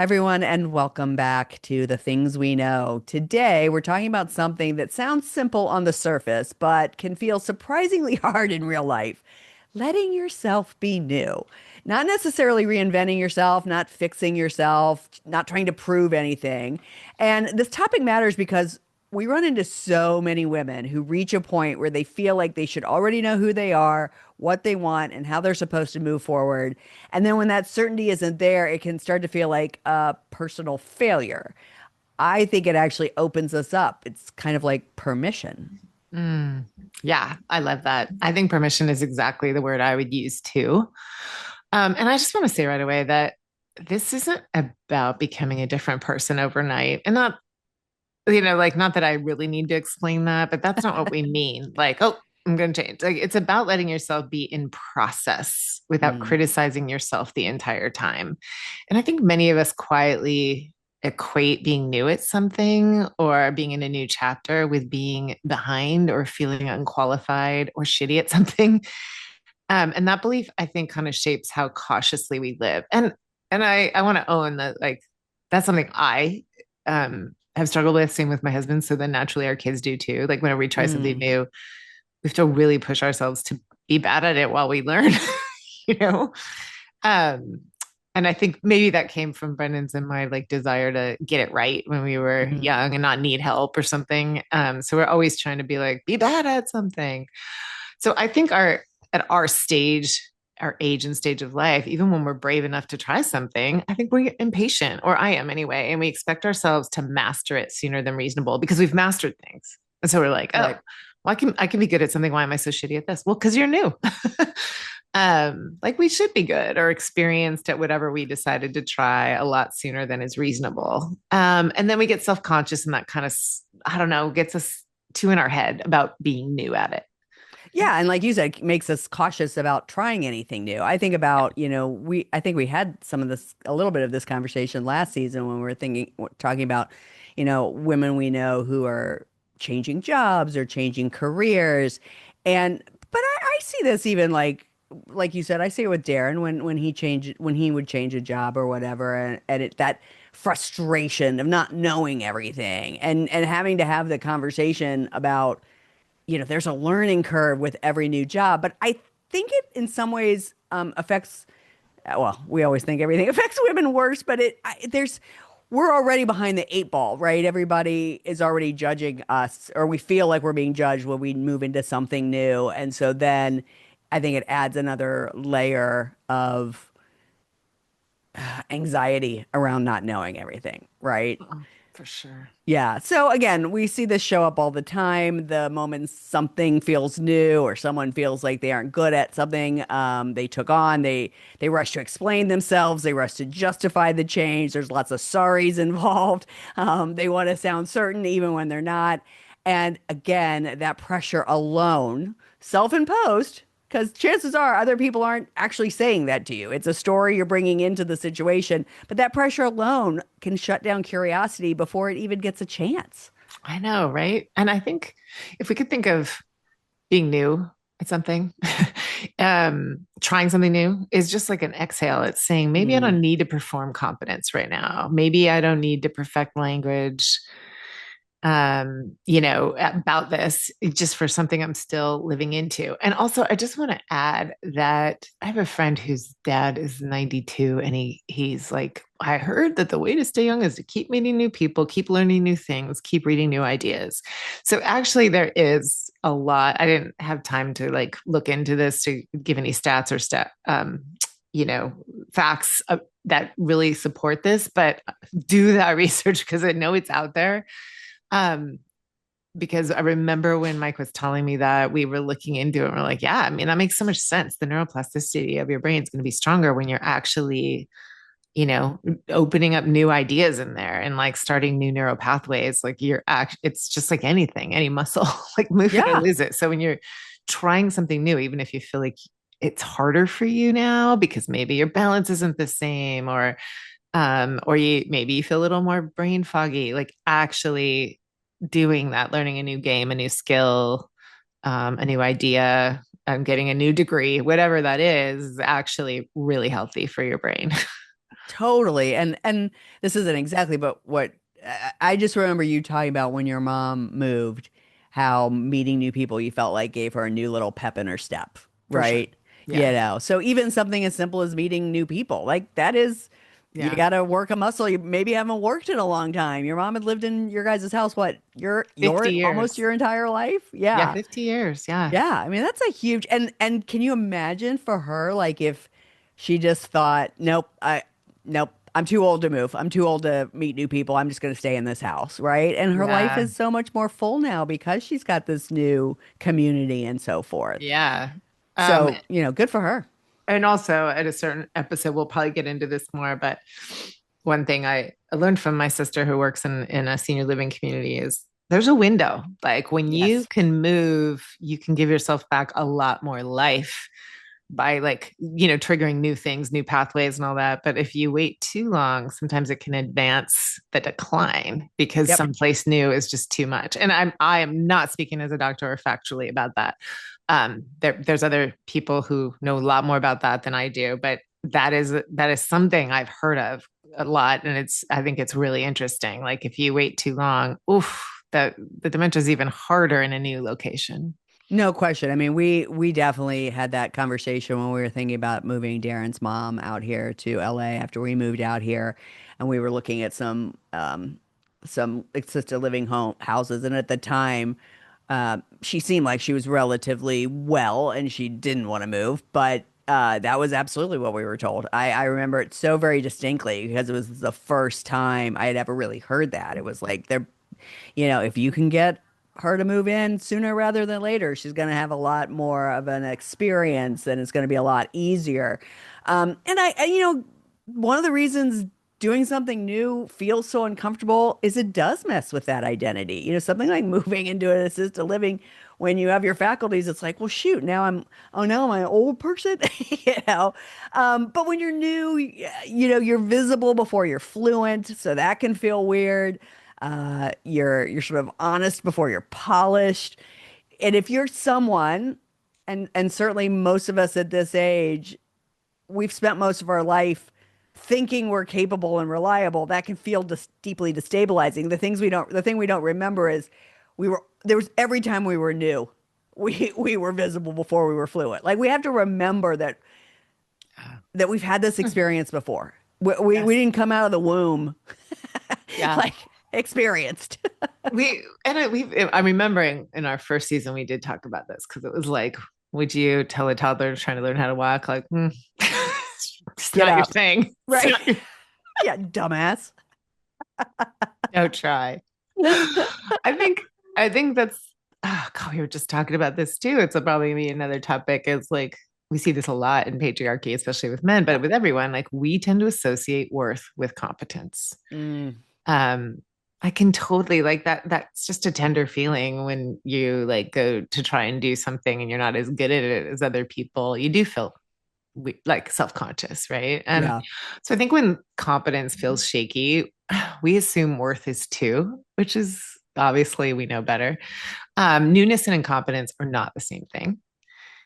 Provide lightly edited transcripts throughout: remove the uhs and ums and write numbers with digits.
Everyone, and welcome back to The Things We Know. Today, we're talking about something that sounds simple on the surface, but can feel surprisingly hard in real life. Letting yourself be new. Not necessarily reinventing yourself, not fixing yourself, not trying to prove anything. And this topic matters because we run into so many women who reach a point where they feel like they should already know who they are, what they want, and how they're supposed to move forward. And then when that certainty isn't there, it can start to feel like a personal failure. I think it actually opens us up. It's kind of like permission. Mm, yeah, I love that. I think permission is exactly the word I would use too. And I just want to say right away that this isn't about becoming a different person overnight. And not, like, not that I really need to explain that, but that's not what we mean. Like, oh, I'm going to change. Like, it's about letting yourself be in process without Mm. criticizing yourself the entire time. And I think many of us quietly equate being new at something or being in a new chapter with being behind or feeling unqualified or shitty at something. And that belief, I think, kind of shapes how cautiously we live. And I want to own that, like, that's something I have struggled with. Same with my husband. So then naturally our kids do too. Like whenever we try something Mm. new, we have to really push ourselves to be bad at it while we learn, you know? Um, and I think maybe that came from Brendan's and my like desire to get it right when we were Mm. young and not need help or something. So we're always trying to be like, be bad at something. So I think at our stage, our age and stage of life, even when we're brave enough to try something, I think we're impatient, or I am anyway, and we expect ourselves to master it sooner than reasonable because we've mastered things. And so we're like, oh, Right. well, I can be good at something. Why am I so shitty at this? Well, because you're new. Like we should be good or experienced at whatever we decided to try a lot sooner than is reasonable. And then we get self-conscious and that kind of, I don't know, gets us too in our head about being new at it. Yeah, and like you said, it makes us cautious about trying anything new. I think about, I think we had some of this, a little bit of this conversation last season when we were talking about, women we know who are changing jobs or changing careers. And, but I see this even like you said, I see it with Darren when he would change a job or whatever, that frustration of not knowing everything and having to have the conversation about there's a learning curve with every new job, but I think it in some ways affects, well, we always think everything affects women worse, but we're already behind the eight ball, right? Everybody is already judging us, or we feel like we're being judged when we move into something new. And so then I think it adds another layer of anxiety around not knowing everything, right? Oh, for sure. Yeah. So again, we see this show up all the time. The moment something feels new or someone feels like they aren't good at something they took on, they rush to explain themselves. They rush to justify the change. There's lots of sorries involved. They want to sound certain even when they're not. And again, that pressure alone, self-imposed, because chances are other people aren't actually saying that to you. It's a story you're bringing into the situation, but that pressure alone can shut down curiosity before it even gets a chance. I know, right? And I think if we could think of being new at something, trying something new is just like an exhale. It's saying, maybe I Mm. don't need to perform competence right now. Maybe I don't need to perfect language, about this just for something I'm still living into. And also, I just want to add that I have a friend whose dad is 92 and he's like, I heard that the way to stay young is to keep meeting new people, keep learning new things, keep reading new ideas. So actually there is a lot. I didn't have time to like look into this to give any stats or you know, facts that really support this, but do that research because I know it's out there. Um, because I remember when Mike was telling me that we were looking into it and we're like, yeah, I mean, that makes so much sense. The neuroplasticity of your brain is going to be stronger when you're actually, you know, opening up new ideas in there and like starting new neural pathways. Like it's just like anything, any muscle, like move it or Yeah. lose it. So when you're trying something new, even if you feel like it's harder for you now because maybe your balance isn't the same or you maybe you feel a little more brain foggy, like actually doing that, learning a new game, a new skill, a new idea, getting a new degree, whatever that is actually really healthy for your brain. Totally. And this isn't exactly, but what I just remember you talking about when your mom moved, how meeting new people you felt like gave her a new little pep in her step, For sure. right? Yeah. So even something as simple as meeting new people, like that is, you Yeah. got to work a muscle you maybe haven't worked in a long time. Your mom had lived in your guys' house, what, 50 your almost years. your entire life? Yeah, Yeah. 50 years. Yeah. Yeah, I mean that's a huge and can you imagine for her like if she just thought, nope, I'm too old to move. I'm too old to meet new people. I'm just going to stay in this house, right? And her life Yeah. is so much more full now because she's got this new community and so forth. Yeah. Um, So, good for her. and also at a certain episode, we'll probably get into this more, but one thing I learned from my sister who works in a senior living community is there's a window. Like when you Yes. can move, you can give yourself back a lot more life by like, triggering new things, new pathways and all that. But if you wait too long, sometimes it can advance the decline because Yep. someplace new is just too much. And I am not speaking as a doctor or factually about that. There's other people who know a lot more about that than I do, but that is something I've heard of a lot, and I think it's really interesting. Like if you wait too long, oof, the dementia is even harder in a new location. No question. I mean, we definitely had that conversation when we were thinking about moving Darren's mom out here to LA after we moved out here, and we were looking at some assisted living home houses, and at the time, she seemed like she was relatively well, and she didn't want to move, but that was absolutely what we were told. I remember it so very distinctly because it was the first time I had ever really heard that. It was like they're if you can get her to move in sooner rather than later, she's going to have a lot more of an experience and it's going to be a lot easier. One of the reasons doing something new feels so uncomfortable is it does mess with that identity. Something like moving into an assisted living when you have your faculties, it's like, well, shoot, now I'm an old person, you know. But when you're new, you're visible before you're fluent, so that can feel weird. You're sort of honest before you're polished. And if you're someone, and certainly most of us at this age, we've spent most of our life thinking we're capable and reliable, that can feel deeply destabilizing. The thing we don't remember is there was every time we were new, we were visible before we were fluent. Like we have to remember that we've had this experience before. We Yes. didn't come out of the womb Yeah. like experienced. I'm remembering in our first season we did talk about this because it was like, would you tell a toddler trying to learn how to walk like, it's Get not your up. thing. It's Right. not your, Yeah, dumbass. don't try. I think that's God, we were just talking about this too. It's probably be another topic. It's like we see this a lot in patriarchy, especially with men, but Yep. with everyone, like we tend to associate worth with competence. Mm, um I can totally like that. That's just a tender feeling when you like go to try and do something and you're not as good at it as other people. You do feel like self-conscious, right? And yeah. so I think when competence feels shaky, we assume worth is too, which is obviously we know better. Newness and incompetence are not the same thing.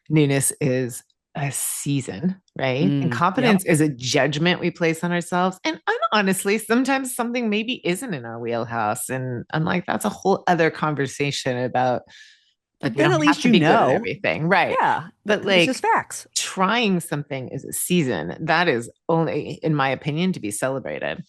Newness is a season, right? And Yep. competence is a judgment we place on ourselves. And honestly, sometimes something maybe isn't in our wheelhouse. And I'm like, that's a whole other conversation about like, But we then don't at have least to you be good at know. everything. Right. Yeah. But It's just like facts. trying something is a season that is only, in my opinion, to be celebrated.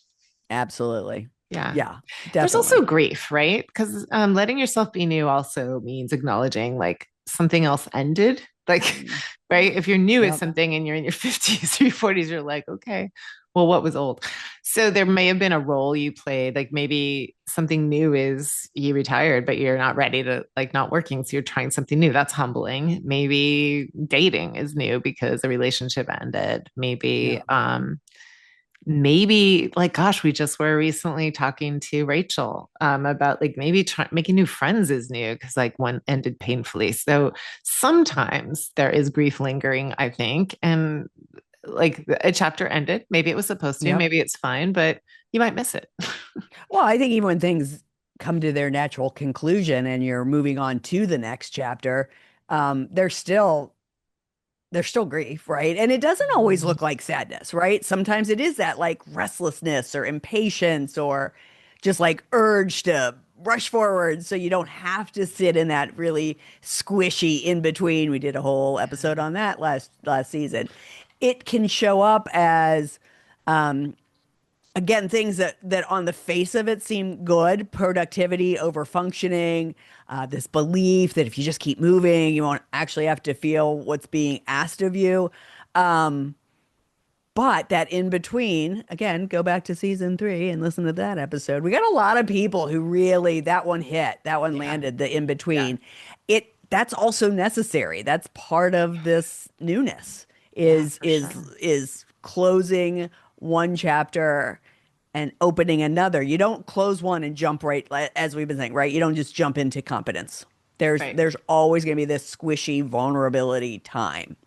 Absolutely. Yeah. Yeah, There's also definitely. grief, right? Because letting yourself be new also means acknowledging like something else ended. Like, Mm, right? If you're new at yep. something and you're in your 50s or your 40s, you're like, okay, well, what was old? So there may have been a role you played. Like maybe something new is you retired, but you're not ready to like not working. So you're trying something new. That's humbling. Maybe dating is new because the relationship ended. Yeah. Maybe like gosh, we just were recently talking to Rachel about like maybe making new friends is new because like one ended painfully. So sometimes there is grief lingering, I think, and like a chapter ended, maybe it was supposed to, Yep. maybe it's fine, but you might miss it. Well, I think even when things come to their natural conclusion and you're moving on to the next chapter, there's still there's still grief, right? And it doesn't always Mhm. look like sadness, right? Sometimes it is that like restlessness or impatience or just like urge to rush forward so you don't have to sit in that really squishy in between. We did a whole episode Yeah. on that last season. It can show up as again, things that on the face of it seem good, productivity over functioning, this belief that if you just keep moving, you won't actually have to feel what's being asked of you. Um, but that in between, again, go back to season 3 and listen to that episode. We got a lot of people who really that one hit, that one Yeah. landed, the in Yeah. between. It that's also necessary. That's part of this newness Yeah, is for is sure. is closing one chapter and opening another. You don't close one and jump right, as we've been saying, right? You don't just jump into competence. There's Right. there's always going to be this squishy vulnerability time.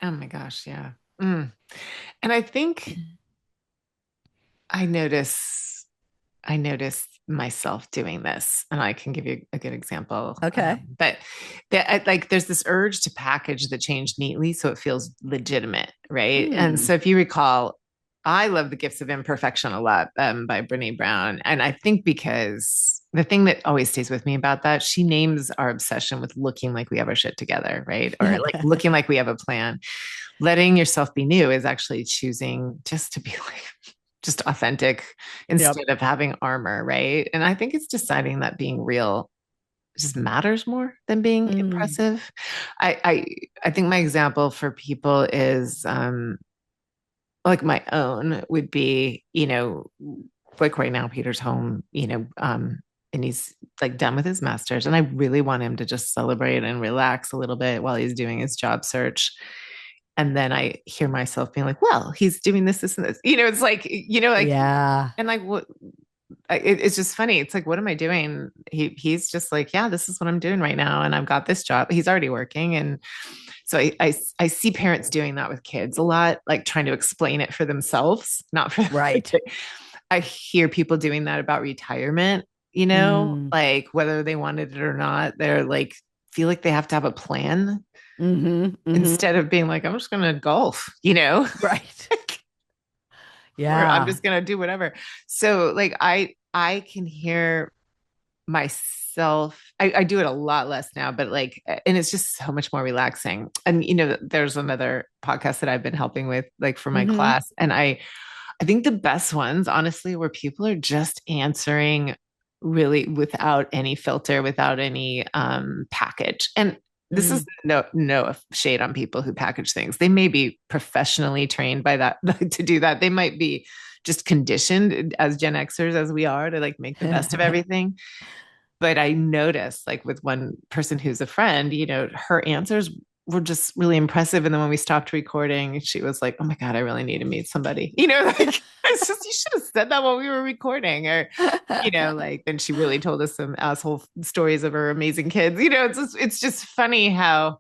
Oh my gosh, yeah. Mm. And I think I notice I notice myself doing this, and I can give you a good example. Okay. But like, there's this urge to package the change neatly so it feels legitimate, right? And Hmm. so, if you recall, I love The Gifts of Imperfection a lot, by Brene Brown, and I think because the thing that always stays with me about that, she names our obsession with looking like we have our shit together, right? Or like looking like we have a plan. Letting yourself be new is actually choosing just to be like just authentic Yep. instead of having armor, right? And I think it's deciding that being real just matters more than being Mm. impressive. I think my example for people is like my own would be, like right now Peter's home, and he's like done with his master's, and I really want him to just celebrate and relax a little bit while he's doing his job search. And then I hear myself being like, well, he's doing this, this, and this. It's like, like, Yeah. and like, what? It's just funny. It's like, what am I doing? He's just like, yeah, this is what I'm doing right now, and I've got this job. He's already working, and so I see parents doing that with kids a lot, like trying to explain it for themselves, not for. Right. I hear people doing that about retirement. Mm. Like whether they wanted it or not, they're like feel like they have to have a plan Mm-hmm. Mm-hmm. instead of being like, I'm just going to golf. Right. Or I'm Yeah. just going to do whatever. So like I can hear myself. I do it a lot less now, but like, and it's just so much more relaxing. And there's another podcast that I've been helping with, like for my Mm-hmm. class, and I think the best ones, honestly, where people are just answering really without any filter, without any package. And this is Mm. no shade on people who package things. They may be professionally trained by that to do that. They might be just conditioned as Gen Xers as we are to like make the best of everything. But I noticed, like with one person who's a friend, her answers were just really impressive. And then when we stopped recording, she was like, "Oh my god, I really need to meet somebody." Like it's just you should have said that while we were recording, or like then she really told us some asshole stories of her amazing kids. It's just funny how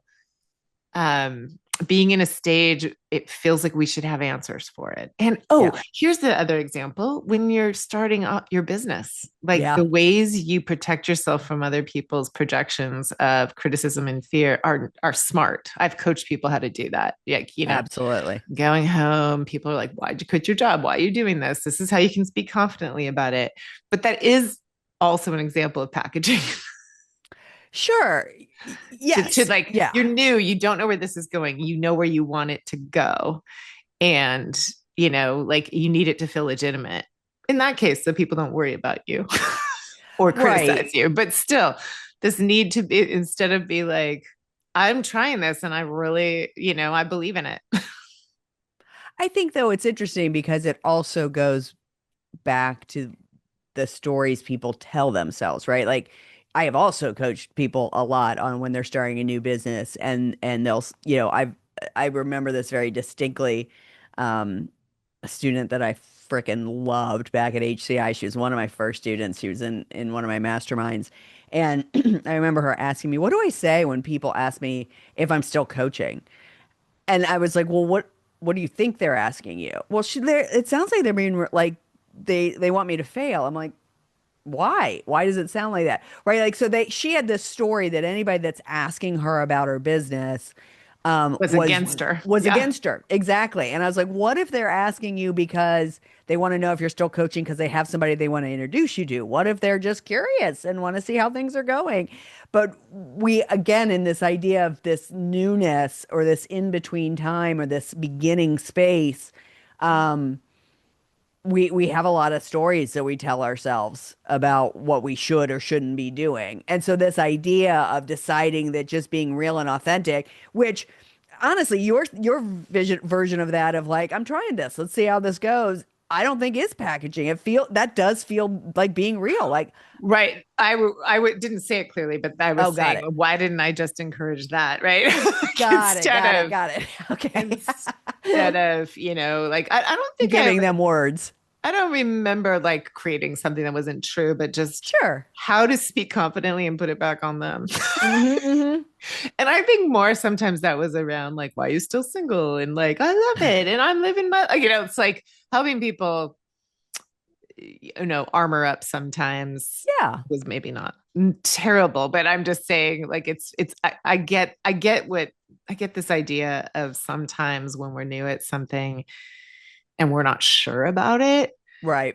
um being in a stage, it feels like we should have answers for it. And Yeah. here's the other example: when you're starting up your business, like Yeah. the ways you protect yourself from other people's projections of criticism and fear are smart. I've coached people how to do that. Like, Absolutely. going home, people are like, why'd you quit your job? Why are you doing this is how you can speak confidently about it. But that is also an example of packaging. Sure. to Yes. like, Yeah. you're new, you don't know where this is going, you know where you want it to go, and like you need it to feel legitimate in that case, so people don't worry about you or criticize Right. you. But still, this need to be, instead of be like, I'm trying this and I really, I believe in it. I think though it's interesting because it also goes back to the stories people tell themselves, right? Like I have also coached people a lot on when they're starting a new business and they'll, I remember this very distinctly. A student that I freaking loved back at HCI. She was one of my first students. She was in one of my masterminds. And I remember her asking me, "What do I say when people ask me if I'm still coaching?" And I was like, "Well, what do you think they're asking you?" Well, it sounds like they're being like they want me to fail. I'm like, why? Why does it sound like that? Right? Like, so she had this story that anybody that's asking her about her business, Was was against her. was Yeah. against her. Exactly. And I was like, what if they're asking you because they want to know if you're still coaching because they have somebody they want to introduce you to? What if they're just curious and want to see how things are going? But we, again, in this idea of this newness or this in between time or this beginning space, um, we have a lot of stories that we tell ourselves about what we should or shouldn't be doing. And so this idea of deciding that just being real and authentic, which honestly, your version of that of like, I'm trying this, let's see how this goes. I don't think is packaging. That does feel like being real. Like, Right. Didn't say it clearly, but I oh, was got saying, it. why didn't I just encourage that? Right. Like, Got it. instead Got it. of, Got it. Okay. instead of, like, I don't think I Giving ever, them words. I don't remember like creating something that wasn't true, but just Sure. how to speak confidently and put it back on them. Hmm. And I think more sometimes that was around like, why are you still single? And like, I love it. And I'm living my, it's like helping people, armor up sometimes Yeah. was maybe not terrible, but I'm just saying like, I get this idea of sometimes when we're new at something and we're not sure about it, Right.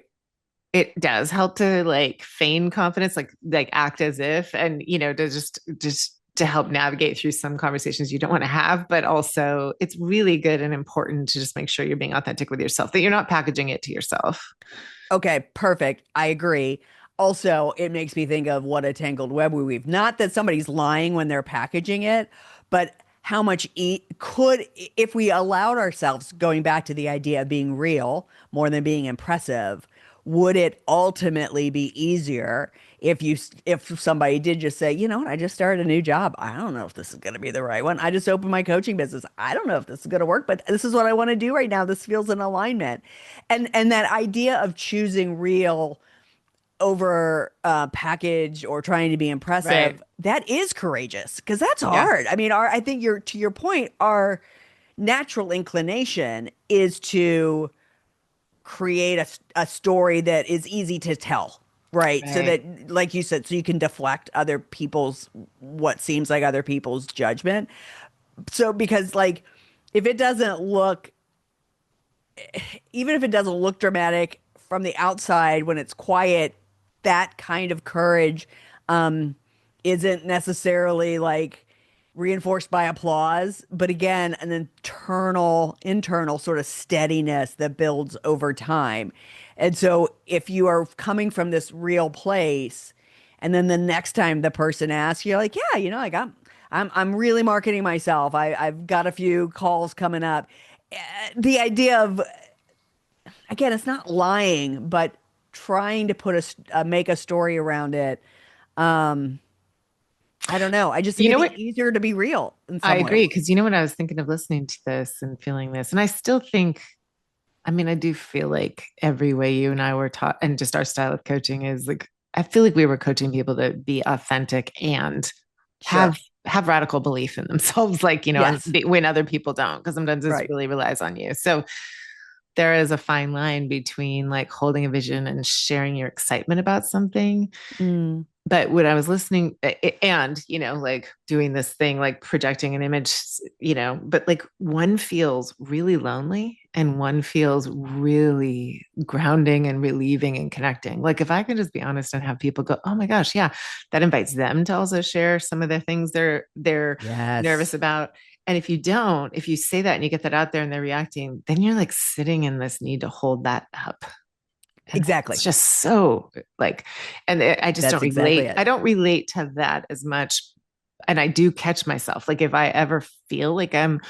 it does help to like feign confidence, like act as if, and to just to help navigate through some conversations you don't want to have. But also it's really good and important to just make sure you're being authentic with yourself, that you're not packaging it to yourself. Okay, perfect. I agree. Also, it makes me think of what a tangled web we weave. Not that somebody's lying when they're packaging it, but how much if we allowed ourselves, going back to the idea of being real more than being impressive, would it ultimately be easier if somebody did just say, you know what, I just started a new job. I don't know if this is going to be the right one. I just opened my coaching business. I don't know if this is going to work, but this is what I want to do right now. This feels in alignment. And that idea of choosing real over package or trying to be Right. impressive, that is courageous because that's Yeah. hard. I mean, I think to your point, our natural inclination is to create a story that is easy to tell, right? So Right. that, like you said, so you can deflect other people's, what seems like other people's judgment. So, because like, if it doesn't look, even if it doesn't look dramatic from the outside when it's quiet, that kind of courage um, isn't necessarily like reinforced by applause, but again, an internal sort of steadiness that builds over time. And so if you are coming from this real place, and then the next time the person asks, you're like, yeah, like I'm really marketing myself. I've got a few calls coming up. The idea of, again, it's not lying, but trying to make a story around it. Um, I don't know. I just think You it'd know be what? easier to be real in I some agree. ways. Because you know what? I was thinking of listening to this and feeling this. And I still think, I mean, I do feel like every way you and I were taught, and just our style of coaching is like, I feel like we were coaching people to be authentic and Sure. have have radical belief in themselves, like, and Yes. when other people don't, because sometimes this Right. really relies on you. So there is a fine line between like holding a vision and sharing your excitement about something. Mm. But when I was listening and, like doing this thing, like projecting an image, but like one feels really lonely and one feels really grounding and relieving and connecting. Like if I can just be honest and have people go, oh my gosh, yeah, that invites them to also share some of the things they're nervous Yes. about. And if you don't, if you say that and you get that out there and they're reacting, then you're like sitting in this need to hold that up. And it's Exactly. just so like, and I just That's don't exactly relate. it. I don't relate to that as much. And I do catch myself. Like if I ever feel like I'm,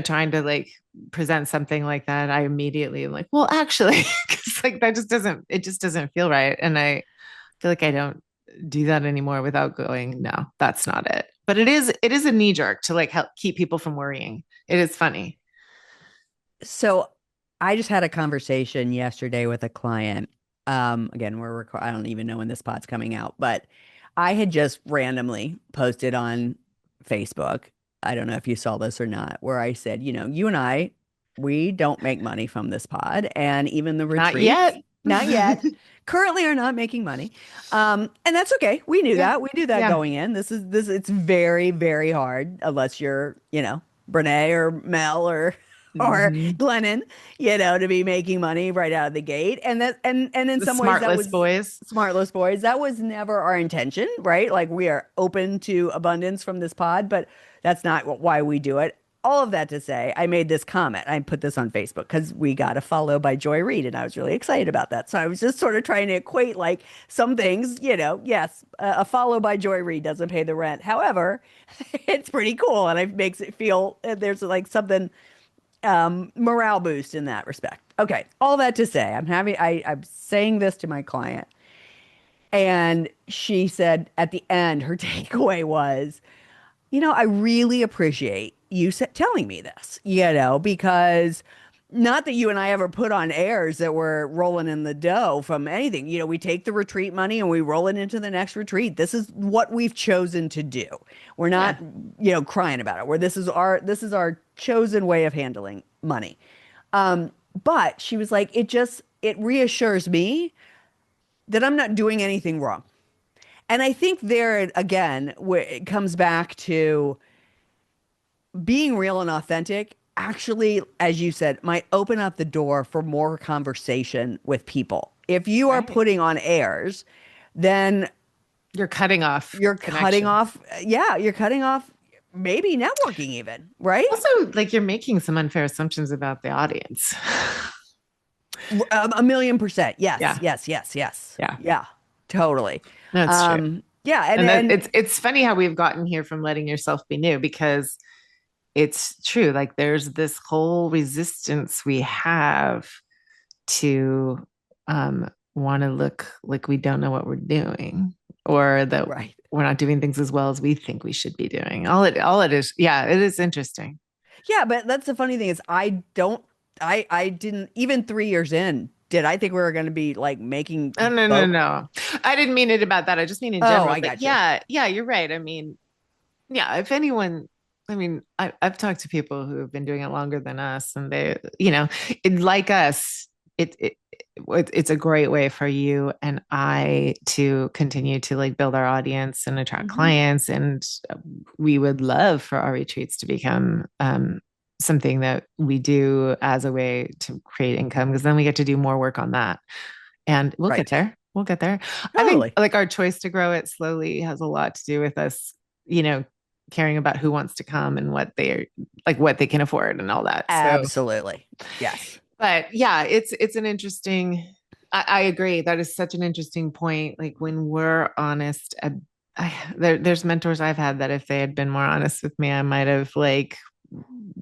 trying to like present something like that, I immediately am like, well, actually, because like it just doesn't feel right. And I feel like I don't do that anymore without going, no, that's not it. But it is a knee jerk to like help keep people from worrying. It is funny. So I just had a conversation yesterday with a client. Again, I don't even know when this pod's coming out, but I had just randomly posted on Facebook. I don't know if you saw this or not, where I said, you and I, we don't make money from this pod, and even the Not retreats, yet. not yet, currently are not making money. And that's okay. We knew Yeah. that. We knew that Yeah. going in. It's very, very hard unless you're, Brene or Mel or Hmm. Glennon, to be making money right out of the gate. And in The some ways that smartless was boys. smartless boys. That was never our intention, right? Like we are open to abundance from this pod, but that's not why we do it. All of that to say, I made this comment. I put this on Facebook because we got a follow by Joy Reid, and I was really excited about that. So I was just sort of trying to equate like some things, yes, a follow by Joy Reid doesn't pay the rent. However, it's pretty cool, and it makes it feel there's like something morale boost in that respect. Okay, all that to say, I'm saying this to my client, and she said at the end, her takeaway was, I really appreciate you telling me this, because not that you and I ever put on airs that we're rolling in the dough from anything. We take the retreat money and we roll it into the next retreat. This is what we've chosen to do. We're not, Yeah. crying about it. Where this is our chosen way of handling money. But she was like, it reassures me that I'm not doing anything wrong. And I think there again, where it comes back to being real and authentic, actually, as you said, might open up the door for more conversation with people. If you are Right. putting on airs, then You're cutting off you're cutting connection. off, yeah, you're cutting off maybe networking even, right? Also, like you're making some unfair assumptions about the audience. A million percent. Yes, Yeah. yes, yes, yes. Yeah. Yeah, totally. That's true. Yeah, and And that and it's funny how we've gotten here from letting yourself be new because it's true. Like there's this whole resistance we have to want to look like we don't know what we're doing or that right. we're not doing things as well as we think we should be doing. All it is, yeah, it is interesting. Yeah, but that's the funny thing is I didn't even 3 years in, did I think we were going to be like making Oh, no, no, boat? no. I didn't mean it about that. I just mean in Oh, general. I But got you. yeah, yeah, you're right. I mean, yeah, if anyone, I mean, I've talked to people who have been doing it longer than us, and like us, it's a great way for you and I to continue to like build our audience and attract Hmm. clients. And we would love for our retreats to become something that we do as a way to create income because then we get to do more work on that. And we'll get Right. there. We'll get there. I think Totally. like our choice to grow it slowly has a lot to do with us, you know, caring about who wants to come and what they can afford and all that. So, Absolutely. Yes. but yeah, it's an interesting. I agree. That is such an interesting point. Like when we're honest, there's mentors I've had that if they had been more honest with me, I might have like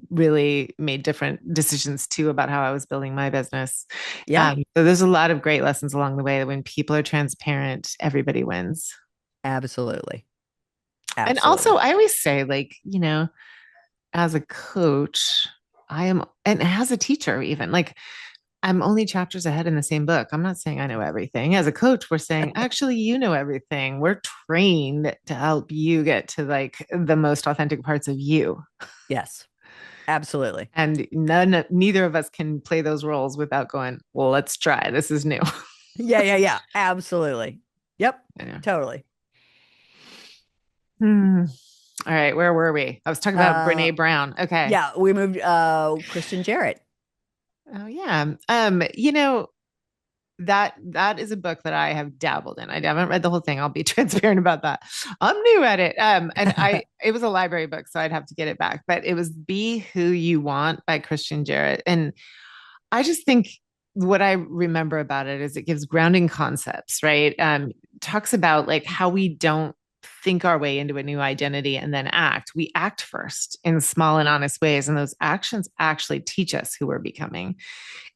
really made different decisions too about how I was building my business. Yeah. So there's a lot of great lessons along the way that when people are transparent, everybody wins. Absolutely. And also, Absolutely. I always say, like, as a coach, I am, and as a teacher, even like I'm only chapters ahead in the same book. I'm not saying I know everything. As a coach, we're saying, actually, you know everything. We're trained to help you get to like the most authentic parts of you. Yes. Absolutely. And neither of us can play those roles without going, well, let's try. This is new. Yeah, yeah, yeah. Absolutely. Yep. Yeah. Totally. Hmm. All right, where were we? I was talking about Uh Brene Brown. Okay. yeah, we moved Kristen Jarrett. Oh yeah. That is a book that I have dabbled in. I haven't read the whole thing. I'll be transparent about that. I'm new at it. And it was a library book, so I'd have to get it back. But it was Be Who You Want by Christian Jarrett. And I just think what I remember about it is it gives grounding concepts, right? Talks about like how we don't think our way into a new identity and then act. We act first in small and honest ways. And those actions actually teach us who we're becoming.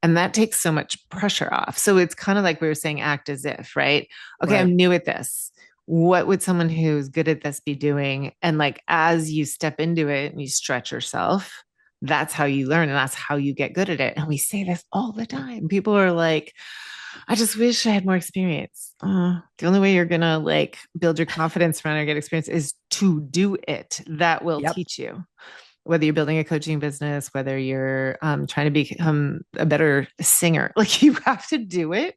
And that takes so much pressure off. So it's kind of like we were saying, act as if, right? Okay, Right. I'm new at this. What would someone who's good at this be doing? And like as you step into it and you stretch yourself, that's how you learn and that's how you get good at it. And we say this all the time. People are like, I just wish I had more experience. The only way you're gonna like build your confidence around or get experience is to do it. That will Yep. teach you whether you're building a coaching business, whether you're trying to become a better singer, like you have to do it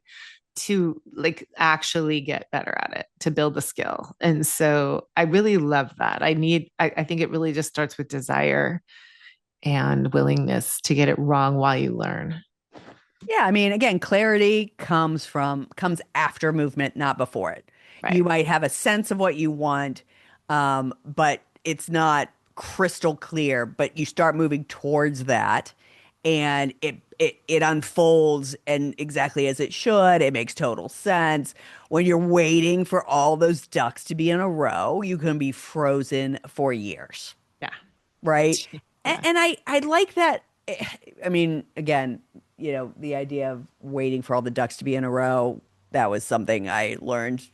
to like actually get better at it, to build the skill. And so I really love that. I think it really just starts with desire and willingness to get it wrong while you learn. Yeah, I mean, again, clarity comes after movement, not before it. You Right. might have a sense of what you want, but it's not crystal clear. But you start moving towards that, and it unfolds and exactly as it should. It makes total sense. When you're waiting for all those ducks to be in a row, you can be frozen for years, Yeah. right? And, Yeah. and I like that. I mean, again, the idea of waiting for all the ducks to be in a row, that was something I learned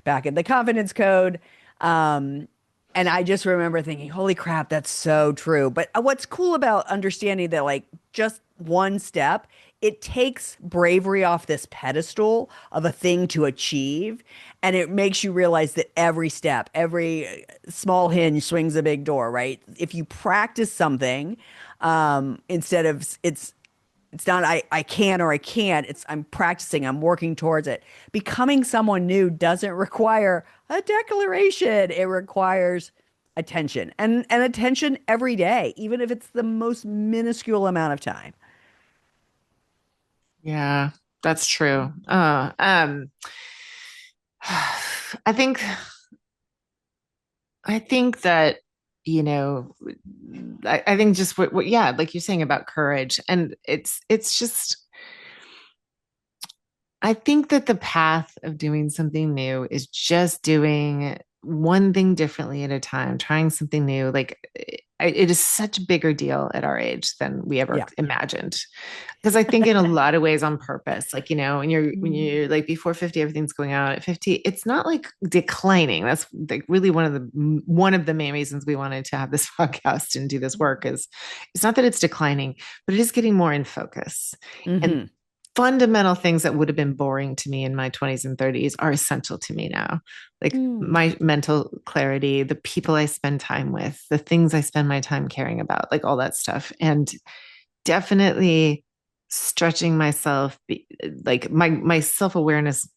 back in the confidence code. Um, and I just remember thinking, holy crap, that's so true. But what's cool about understanding that, like, just one step, it takes bravery off this pedestal of a thing to achieve. And it makes you realize that every step, every small hinge swings a big door, right? If you practice something, instead of it's not I can or I can't. It's I'm practicing, I'm working towards it. Becoming someone new doesn't require a declaration. It requires attention and attention every day, even if it's the most minuscule amount of time. Yeah, that's true. I think I think that, you know, I think just yeah, like you're saying about courage, and it's just I think that the path of doing something new is just doing one thing differently at a time, trying something new. Like it is such a bigger deal at our age than we ever Yeah. imagined. Because I think in a lot of ways on purpose, like, when you're like before 50, everything's going out at 50. It's not like declining. That's like really one of the main reasons we wanted to have this podcast and do this work is it's not that it's declining, but it is getting more in focus. And Hmm. fundamental things that would have been boring to me in my 20s and 30s are essential to me now. Like Mm. my mental clarity, the people I spend time with, the things I spend my time caring about, like all that stuff. And definitely stretching myself, like my self-awareness,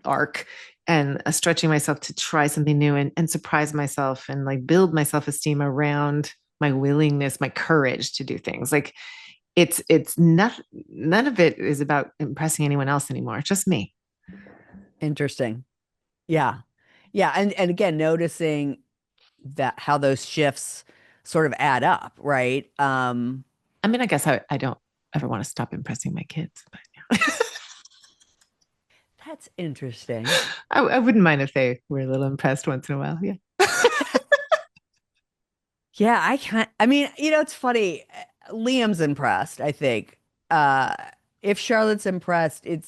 arc, and stretching myself to try something new and surprise myself and like build my self-esteem around my willingness, my courage to do things. Like it's not none of it is about impressing anyone else anymore. It's just me. Interesting. Yeah. Yeah. And again, noticing that how those shifts sort of add up, right? I mean, I guess I don't ever want to stop impressing my kids, but yeah. That's interesting. I wouldn't mind if they were a little impressed once in a while. Yeah. Yeah, I can't. I mean, it's funny. Liam's impressed, I think. Uh, if Charlotte's impressed, she would,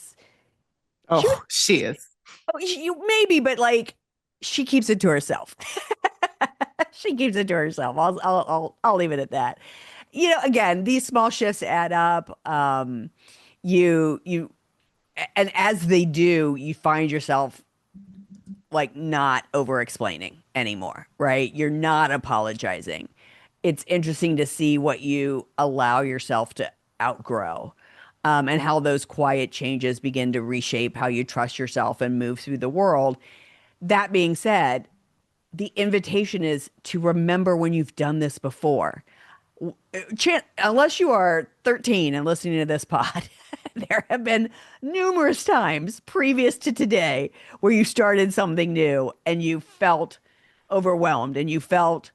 Oh, she is. oh, you maybe, but like she keeps it to herself. She keeps it to herself. I'll leave it at that. Again, these small shifts add up. You, and as they do, you find yourself like not over explaining anymore, right? You're not apologizing. It's interesting to see what you allow yourself to outgrow, and how those quiet changes begin to reshape how you trust yourself and move through the world. That being said, the invitation is to remember when you've done this before. Unless you are 13 and listening to this pod, there have been numerous times previous to today where you started something new and you felt overwhelmed and you felt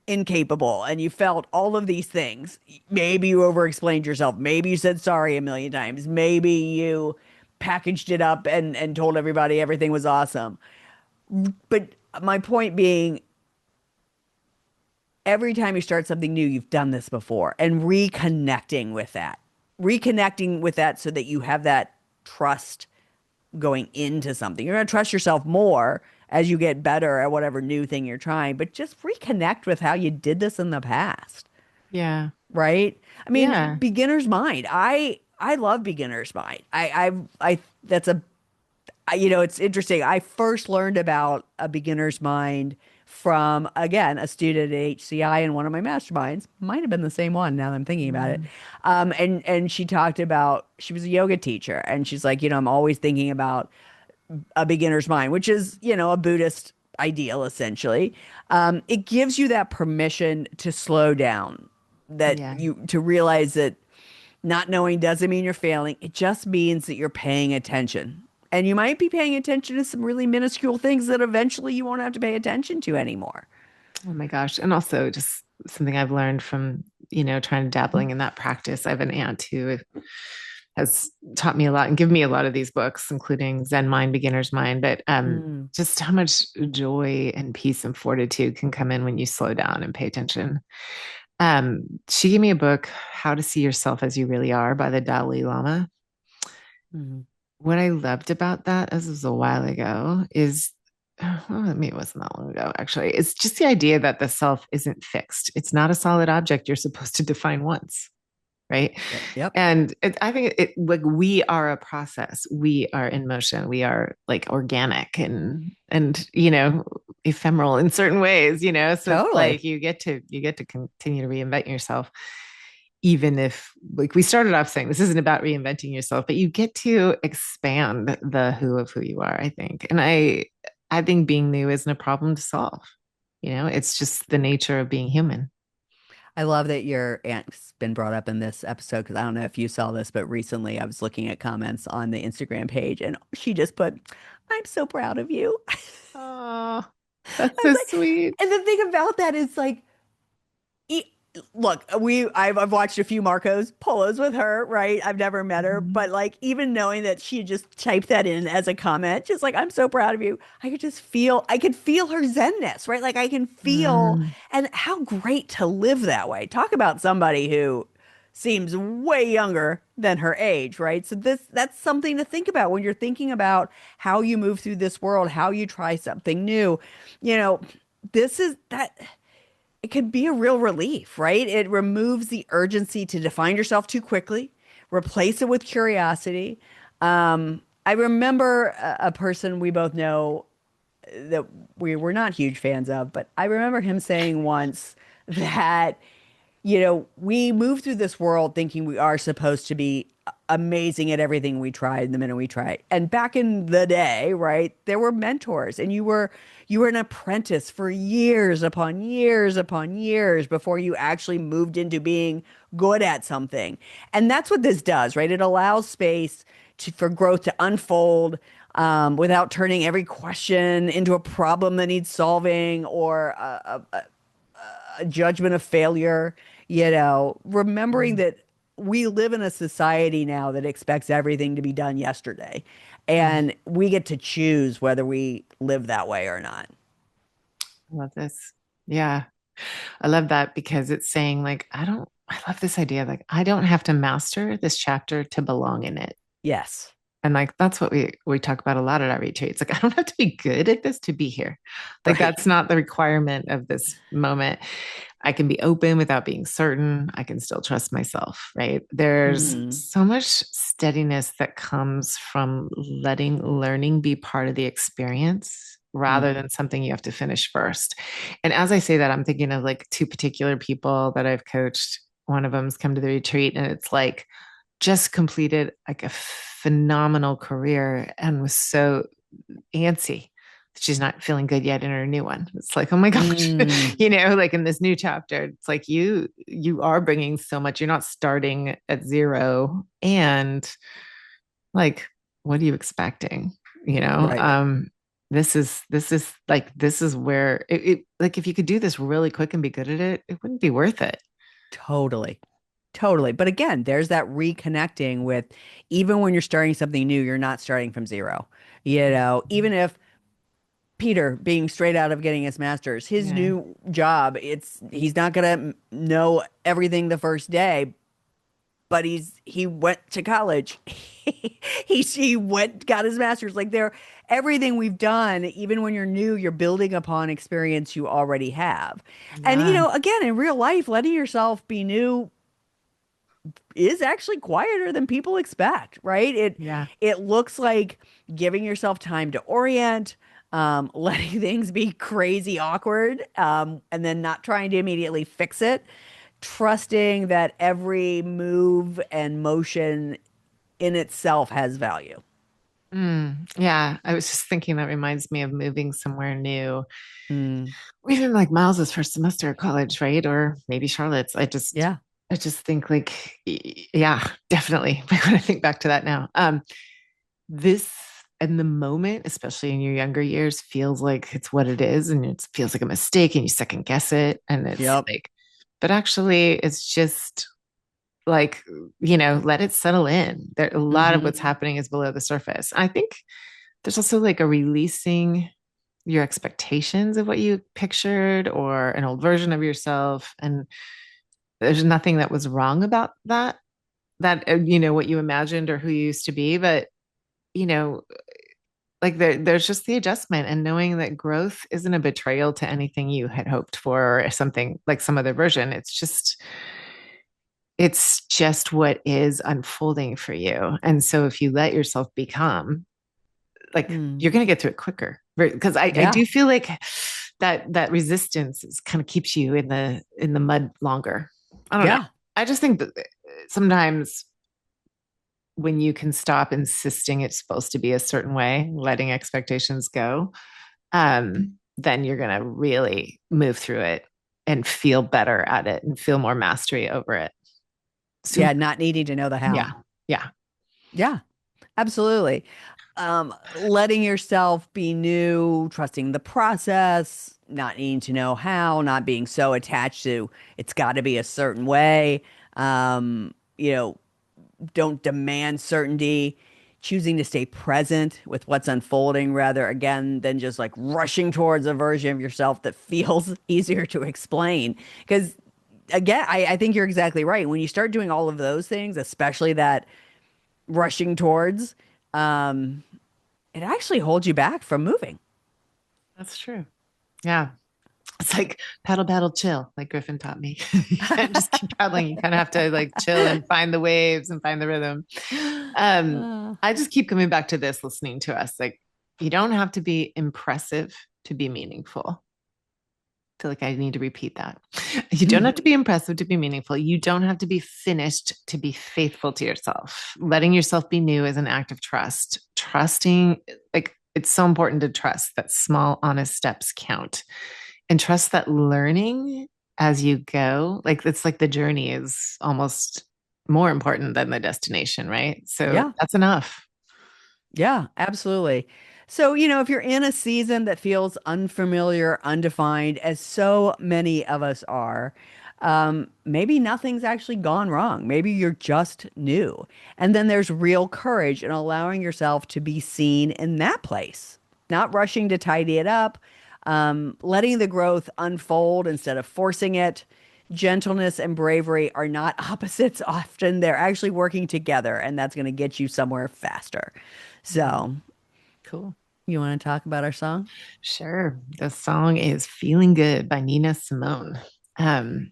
incapable and you felt all of these things. Maybe you over-explained yourself. Maybe you said sorry a million times. Maybe you packaged it up and told everybody everything was awesome. But my point being, every time you start something new, you've done this before, and reconnecting with that so that you have that trust going into something. You're going to trust yourself more as you get better at whatever new thing you're trying, but just reconnect with how you did this in the past, Yeah. right? I mean, Yeah. beginner's mind. I love beginner's mind. I that's a it's interesting. I first learned about a beginner's mind from, again, a student at HCI in one of my masterminds. Might have been the same one now that I'm thinking about it. Mm. And she talked about, she was a yoga teacher, and she's like, I'm always thinking about a beginner's mind, which is, a Buddhist ideal essentially. It gives you that permission to slow down, that Yeah. you to realize that not knowing doesn't mean you're failing. It just means that you're paying attention. And you might be paying attention to some really minuscule things that eventually you won't have to pay attention to anymore. Oh my gosh. And also just something I've learned from, trying to dabbling in that practice. I have an aunt who has taught me a lot and given me a lot of these books, including Zen Mind, Beginner's Mind, but Mm, just how much joy and peace and fortitude can come in when you slow down and pay attention. She gave me a book, How to See Yourself as You Really Are by the Dalai Lama. mm, What I loved about that, this was a while ago, is well, maybe it wasn't that long ago, actually. It's just the idea that the self isn't fixed. It's not a solid object you're supposed to define once, right? yep, yep, And I think like we are a process. We are in motion. We are like organic and ephemeral in certain ways. So it's totally. like you get to continue to reinvent yourself, even if like we started off saying this isn't about reinventing yourself, but you get to expand the who of who you are, I think. And I think being new isn't a problem to solve. It's just the nature of being human. I love that your aunt's been brought up in this episode because I don't know if you saw this, but recently I was looking at comments on the Instagram page and she just put, I'm so proud of you. Oh, I that's was so like, sweet. and the thing about that is like, e- look, I've watched a few Marcos polos with her, right? I've never met her, Mhm. but like even knowing that she just typed that in as a comment, just like I'm so proud of you. I could feel her zenness, right? Like I can feel Mm, and how great to live that way. Talk about somebody who seems way younger than her age, right? So that's something to think about when you're thinking about how you move through this world, how you try something new. You know, this is that it can be a real relief, right? It removes the urgency to define yourself too quickly, replace it with curiosity. I remember a person we both know that we were not huge fans of, but I remember him saying once that we move through this world thinking we are supposed to be amazing at everything we tried the minute we try it. And back in the day, right, there were mentors and you were an apprentice for years upon years upon years before you actually moved into being good at something. And that's what this does, right? It allows space for growth to unfold without turning every question into a problem that needs solving or a judgment of failure, remembering mm, that we live in a society now that expects everything to be done yesterday. mm. And we get to choose whether we live that way or not. I love this. Yeah. I love that because it's saying like I love this idea like I don't have to master this chapter to belong in it. Yes. And like that's what we talk about a lot at our retreats. Like I don't have to be good at this to be here. Like Right. that's not the requirement of this moment. I can be open without being certain. I can still trust myself, right? There's Mm, so much steadiness that comes from letting learning be part of the experience rather mm, than something you have to finish first. And as I say that, I'm thinking of like two particular people that I've coached. One of them's come to the retreat and it's like just completed like a phenomenal career and was so antsy. She's not feeling good yet in her new one. It's like, oh my gosh, mm. like in this new chapter, it's like you are bringing so much. You're not starting at zero, and like, what are you expecting? You know, Right. um, this is where like if you could do this really quick and be good at it, it wouldn't be worth it. Totally. Totally. But again, there's that reconnecting with even when you're starting something new, you're not starting from zero. Even if Peter being straight out of getting his master's, his Yeah, new job, he's not gonna know everything the first day, but he went to college. He went got his master's. Like there, everything we've done, even when you're new, you're building upon experience you already have. And yeah, again, in real life, letting yourself be new is actually quieter than people expect, right? It yeah. it looks like giving yourself time to orient, letting things be crazy awkward, and then not trying to immediately fix it, trusting that every move and motion in itself has value. Yeah, I was just thinking that reminds me of moving somewhere new. Mm, Even like Miles's first semester at college, right? Or maybe Charlotte's. yeah. I just think like, yeah, definitely. When I think back to that now, this and the moment, especially in your younger years, feels like it's what it is, and it feels like a mistake, and you second guess it, and it's Yep. like, but actually, it's just like, let it settle in. There, a lot of Hmm. what's happening is below the surface. I think there's also like a releasing your expectations of what you pictured or an old version of yourself, and there's nothing that was wrong about that, what you imagined or who you used to be, but you know like there's just the adjustment and knowing that growth isn't a betrayal to anything you had hoped for or something like some other version. It's just what is unfolding for you. And so if you let yourself become, like, Mm. you're going to get through it quicker, because I Yeah. do feel like that resistance is kind of keeps you in the mud longer. I don't know. Yeah. I just think that sometimes when you can stop insisting it's supposed to be a certain way, letting expectations go, then you're going to really move through it and feel better at it and feel more mastery over it. So, Yeah. Not needing to know the how. yeah, yeah, Yeah. Absolutely. Letting yourself be new, trusting the process, not needing to know how, not being so attached to it's got to be a certain way. You know, don't demand certainty, choosing to stay present with what's unfolding rather again than just like rushing towards a version of yourself that feels easier to explain. Because again, I think you're exactly right. When you start doing all of those things, especially that rushing towards, um, it actually holds you back from moving. that's true. Yeah. It's like paddle, paddle, chill, like Griffin taught me. You can't just keep paddling. You kind of have to like chill and find the waves and find the rhythm. Um, Uh, I just keep coming back to this listening to us. Like, you don't have to be impressive to be meaningful. I feel like I need to repeat that. You don't have to be impressive to be meaningful. You don't have to be finished to be faithful to yourself. Letting yourself be new is an act of trust. Trusting, like, it's so important to trust that small, honest steps count and trust that learning as you go, like, it's like the journey is almost more important than the destination, right? So yeah. that's enough. Yeah, absolutely. So, if you're in a season that feels unfamiliar, undefined, as so many of us are, maybe nothing's actually gone wrong. Maybe you're just new. And then there's real courage in allowing yourself to be seen in that place, not rushing to tidy it up, letting the growth unfold instead of forcing it. Gentleness and bravery are not opposites often. They're actually working together, and that's going to get you somewhere faster. Mm, So, cool. you want to talk about our song? Sure. The song is Feeling Good by Nina Simone. Um,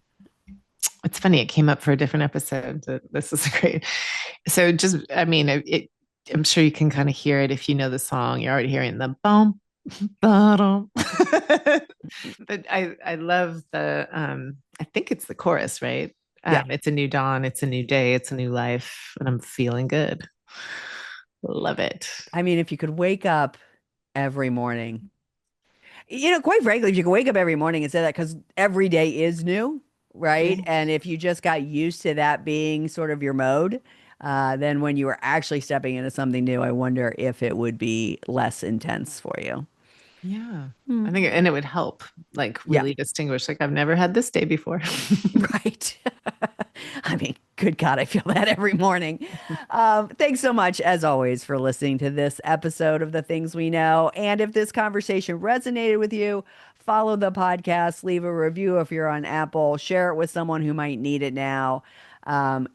it's funny, it came up for a different episode. This is great. So just, I mean, I'm sure you can kind of hear it if you know the song. You're already hearing the boom, bottom. But I love I think it's the chorus, right? Yeah. It's a new dawn, it's a new day, it's a new life, and I'm feeling good. Love it. I mean, if you could wake up every morning, quite frankly, if you could wake up every morning and say that, because every day is new, right? Yeah. And if you just got used to that being sort of your mode, then when you were actually stepping into something new, I wonder if it would be less intense for you. Yeah. Hmm. I think, and it would help like Yeah. really distinguish, like, I've never had this day before. Right. I mean, good God, I feel that every morning. Thanks so much, as always, for listening to this episode of The Things We Know. And if this conversation resonated with you, follow the podcast, leave a review if you're on Apple, share it with someone who might need it now.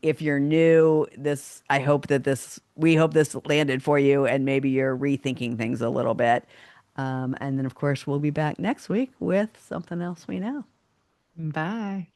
If you're new, we hope this landed for you and maybe you're rethinking things a little bit. And then, of course, we'll be back next week with something else we know. Bye.